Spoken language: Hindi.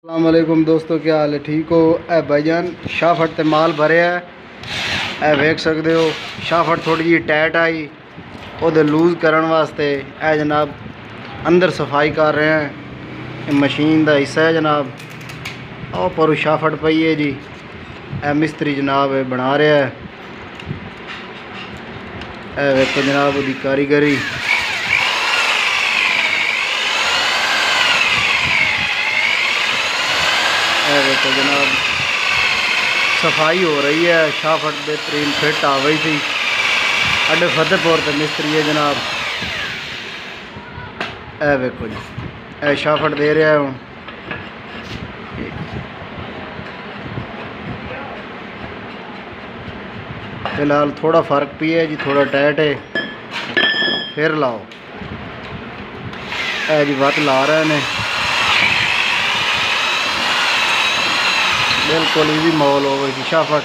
अस्सलाम वालेकुम दोस्तों, क्या हाल है? ठीक हो? ए भाईजान शाफट ते माल भरे है। ए वेख सकते हो शाफट थोड़ी जी टाइट आई, वो लूज़ करने वास्ते ए जनाब अंदर सफाई कर रहे हैं। ये मशीन का हिस्सा है जनाब। और पर शाफट पई है जी। ए मिस्त्री जनाब बना रहा है। ए वेखो जनाब उसकी कारीगरी। देखो जनाब सफाई हो रही है। शाफट बेहतरीन फिट आ गई थी। अड्डे फतेहपुर ते मिस्त्री है जनाब। ए देखो जी ए शाफट दे रहा है हूँ। फिलहाल थोड़ा फ़र्क भी है जी, थोड़ा टाइट है। फिर लाओ। ए जी वत ला रहे हैं। बिल्कुल इजी मॉल हो गई शाफट।